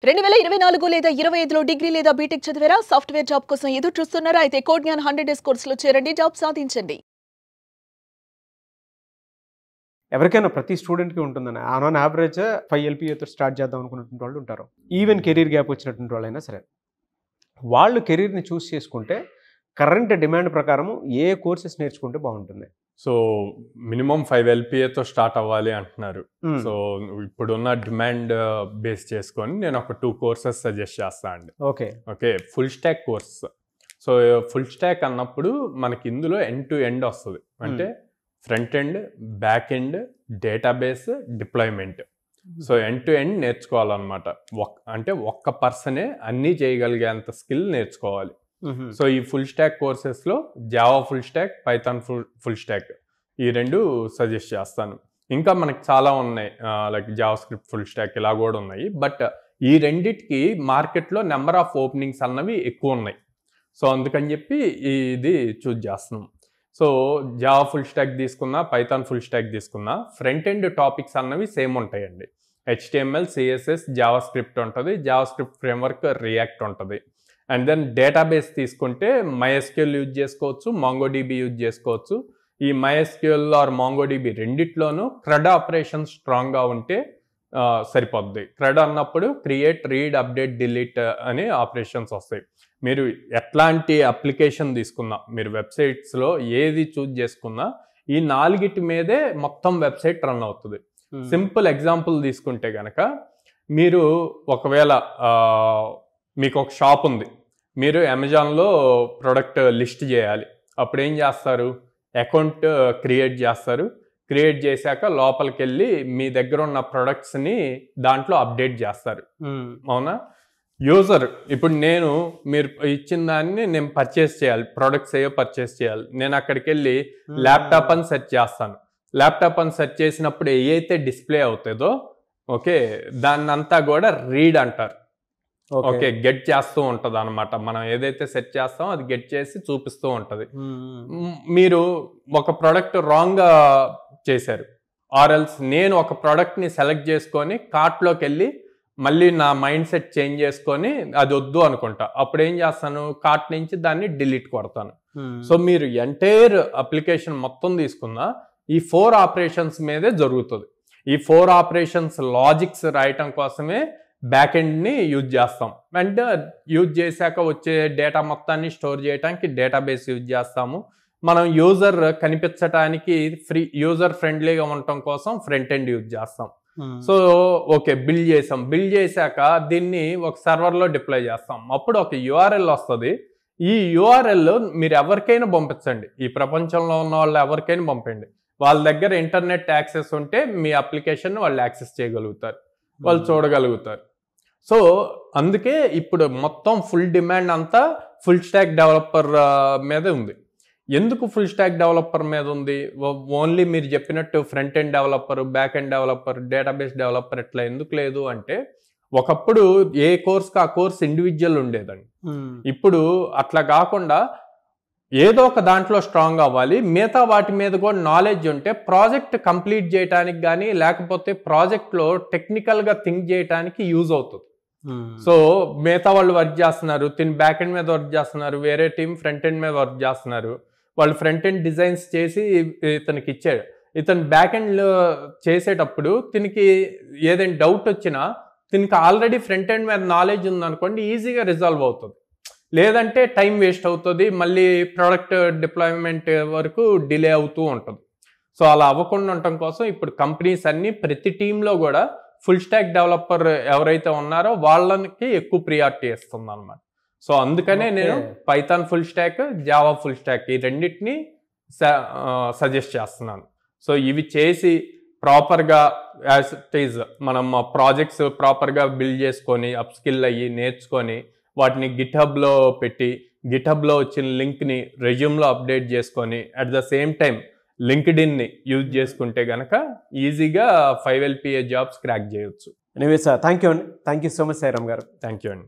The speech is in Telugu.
2024 లేదా 25లో డిగ్రీ లేదా బీటెక్ చదివారా? సాఫ్ట్‌వేర్ జాబ్ కోసం ఎదురు చూస్తున్నారా? అయితే కోడ్ జ్ఞాన్ 100 డేస్ కోర్సులో చేరండి, జాబ్ సాధించండి. ఎవరికైనా ప్రతి స్టూడెంట్‌కి ఉంటుందని ఆన్ యావరేజ్ 5 ఎల్‌పీఏతో స్టార్ట్ చేద్దాం అనుకున్నటువంటి వాళ్ళు ఉంటారు. ఈవెన్ కెరీర్ గ్యాప్ వచ్చినటువంటి వాళ్ళైనా సరే. వాళ్ళు కెరీర్‌ని చూస్ చేసుకుంటే కరెంట్ డిమాండ్ ప్రకారం ఏ కోర్సెస్ నేర్చుకుంటే బాగుంటుంది? సో మినిమం 5 ఎల్‌పీఏతో స్టార్ట్ అవ్వాలి అంటున్నారు. సో ఇప్పుడున్న డిమాండ్ బేస్ చేసుకొని నేను ఒక 2 కోర్సెస్ సజెస్ట్ చేస్తా అండి. Okay full stack course. So full stack అన్నప్పుడు మనకి ఇందులో ఎండ్ టు ఎండ్ వస్తుంది. అంటే front end, back end, database, deployment. So end to end నేర్చుకోవాలన్నమాట. అంటే ఒక్క పర్సనే అన్నీ చేయగలిగేంత స్కిల్ నేర్చుకోవాలి. సో ఈ ఫుల్ స్టాక్ కోర్సెస్లో Java full stack, Python full stack ఈ రెండు సజెస్ట్ చేస్తాను. ఇంకా మనకి చాలా ఉన్నాయి, like JavaScript full stack ఇలా కూడా ఉన్నాయి. బట్ ఈ రెండిటికి మార్కెట్లో నెంబర్ ఆఫ్ ఓపెనింగ్స్ అన్నవి ఎక్కువ ఉన్నాయి. సో అందుకని చెప్పి ఇది చూజ్ చేస్తున్నాం. సో జావా ఫుల్ స్టాక్ తీసుకున్నా, పైథాన్ ఫుల్ స్టాక్ తీసుకున్నా ఫ్రంట్ ఎండ్ టాపిక్స్ అన్నవి సేమ్ ఉంటాయండి. HTML, CSS, జావా స్క్రిప్ట్ ఉంటుంది, జావా స్క్రిప్ట్ ఫ్రేమ్వర్క్, రియాక్ట్ ఉంటుంది. అండ్ దెన్ డేటాబేస్ తీసుకుంటే MySQL యూజ్ చేసుకోవచ్చు, MongoDB యూజ్ చేసుకోవచ్చు. ఈ MySQL ఆర్ MongoDB రెండిట్లోనూ CRUD ఆపరేషన్ స్ట్రాంగ్గా ఉంటే సరిపోద్ది. CRUD అన్నప్పుడు క్రియేట్, రీడ్, అప్డేట్, డిలీట్ అనే ఆపరేషన్స్ వస్తాయి. మీరు ఎట్లాంటి అప్లికేషన్ తీసుకున్నా, మీరు వెబ్సైట్స్లో ఏది చూజ్ చేసుకున్నా ఈ 4 మీదే మొత్తం వెబ్సైట్ రన్ అవుతుంది. సింపుల్ ఎగ్జాంపుల్ తీసుకుంటే కనుక, మీరు ఒకవేళ మీకు ఒక షాప్ ఉంది, మీరు అమెజాన్లో ప్రోడక్ట్ లిస్ట్ చేయాలి. అప్పుడు ఏం చేస్తారు? అకౌంట్ క్రియేట్ చేస్తారు. క్రియేట్ చేశాక లోపలికి వెళ్ళి మీ దగ్గర ఉన్న ప్రొడక్ట్స్ని దాంట్లో అప్డేట్ చేస్తారు. అవునా? యూజర్ ఇప్పుడు మీరు ఇచ్చిన దాన్ని నేను పర్చేస్ చేయాలి, ప్రొడక్ట్స్ ఏవో పర్చేస్ చేయాలి. నేను అక్కడికి వెళ్ళి ల్యాప్టాప్ అని సెర్చ్ చేస్తాను. ల్యాప్టాప్ అని సెర్చ్ చేసినప్పుడు ఏదైతే డిస్ప్లే అవుతుందో దాన్ని అంతా కూడా రీడ్ అంటారు. ఓకే గెట్ చేస్తూ ఉంటుంది అనమాట. మనం ఏదైతే సెట్ చేస్తామో అది గెట్ చేసి చూపిస్తూ ఉంటుంది. మీరు ఒక ప్రోడక్ట్ రాంగ్గా చేశారు, ఆర్ఎల్స్ నేను ఒక ప్రోడక్ట్ని సెలెక్ట్ చేసుకొని కార్ట్లోకి వెళ్ళి మళ్ళీ నా మైండ్ సెట్ చేంజ్ చేసుకొని అది వద్దు అనుకుంటా. అప్పుడు ఏం చేస్తాను? కార్ట్ నుంచి దాన్ని డిలీట్ కొడతాను. సో మీరు ఎంటైర్ అప్లికేషన్ మొత్తం తీసుకున్నా ఈ 4 ఆపరేషన్స్ మీదే జరుగుతుంది. ఈ 4 ఆపరేషన్స్ లాజిక్స్ రాయటం కోసమే బ్యాక్ ఎండ్ని యూజ్ చేస్తాం. అండ్ యూజ్ చేశాక వచ్చే డేటా మొత్తాన్ని స్టోర్ చేయడానికి డేటాబేస్ యూజ్ చేస్తాము. మనం యూజర్ కనిపించడానికి యూజర్ ఫ్రెండ్లీగా ఉండటం కోసం ఫ్రంట్ ఎండ్ యూజ్ చేస్తాం. సో ఓకే బిల్డ్ చేశాక దీన్ని ఒక సర్వర్లో డిప్లాయ్ చేస్తాం. అప్పుడు ఒక URL వస్తుంది. ఈ URL మీరు ఎవరికైనా పంపించండి, ఈ ప్రపంచంలో ఉన్న వాళ్ళు ఎవరికైనా పంపండి. వాళ్ళ దగ్గర ఇంటర్నెట్ యాక్సెస్ ఉంటే మీ అప్లికేషన్ వాళ్ళు యాక్సెస్ చేయగలుగుతారు, వాళ్ళు చూడగలుగుతారు. సో అందుకే ఇప్పుడు మొత్తం ఫుల్ డిమాండ్ అంతా ఫుల్ స్టాక్ డెవలపర్ మీద ఉంది. ఎందుకు ఫుల్ స్టాక్ డెవలపర్ మీద ఉంది? ఓన్లీ మీరు చెప్పినట్టు front end developer, back end developer, database developer ఇట్లా ఎందుకు లేదు అంటే, ఒకప్పుడు ఏ కోర్స్కి ఆ కోర్స్ ఇండివిజువల్ ఉండేదండి. ఇప్పుడు అట్లా కాకుండా ఏదో ఒక దాంట్లో స్ట్రాంగ్ అవ్వాలి, మిగతా వాటి మీద కూడా నాలెడ్జ్ ఉంటే ప్రాజెక్ట్ కంప్లీట్ చేయడానికి కానీ లేకపోతే ప్రాజెక్ట్లో టెక్నికల్గా థింక్ చేయడానికి యూజ్ అవుతుంది. సో మిగతా వాళ్ళు వర్క్ చేస్తున్నారు, బ్యాక్ ఎండ్ మీద వర్క్ చేస్తున్నారు, వేరే టీం ఫ్రంట్ ఎండ్ మీద వర్క్ చేస్తున్నారు. వాళ్ళు ఫ్రంట్ ఎండ్ డిజైన్స్ చేసి ఇతనికి ఇచ్చాడు. ఇతను బ్యాక్ ఎండ్ చేసేటప్పుడు ఏదైనా డౌట్ వచ్చినా ఆల్రెడీ ఫ్రంట్ ఎండ్ మీద నాలెడ్జ్ ఉందనుకోండి, ఈజీగా రిజాల్వ్ అవుతుంది. లేదంటే టైం వేస్ట్ అవుతుంది, మళ్ళీ ప్రోడక్ట్ డిప్లాయ్మెంట్ వరకు డిలే అవుతూ ఉంటుంది. సో అలా అవ్వకుండా ఉండటం కోసం ఇప్పుడు కంపెనీస్ అన్నీ ప్రతి టీంలో కూడా ఫుల్ స్టాక్ డెవలపర్ ఎవరైతే ఉన్నారో వాళ్ళకి ఎక్కువ ప్రియారిటీ ఇస్తుంది అనమాట. సో అందుకనే నేను Python full stack, Java full stack ఈ రెండింటిని సజెస్ట్ చేస్తున్నాను. సో ఇవి చేసి ప్రాపర్గా యాజ్ ఇట్ ఈజ్ మనం ప్రాజెక్ట్స్ ప్రాపర్గా బిల్డ్ చేసుకొని అప్స్కిల్ అయ్యి నేర్చుకొని వాటిని గిట్హబ్లో పెట్టి గిట్హబ్లో వచ్చిన లింక్ని రెజ్యూమ్లో అప్డేట్ చేసుకొని అట్ ద సేమ్ టైం లింక్డ్ఇన్ని యూజ్ చేసుకుంటే కనుక ఈజీగా 5 LPA జాబ్స్ క్రాక్ చేయొచ్చు. ఎనీవేస్ థ్యాంక్ యూ అండి. Thank you so much Sairam గారు. థ్యాంక్ యూ అండి.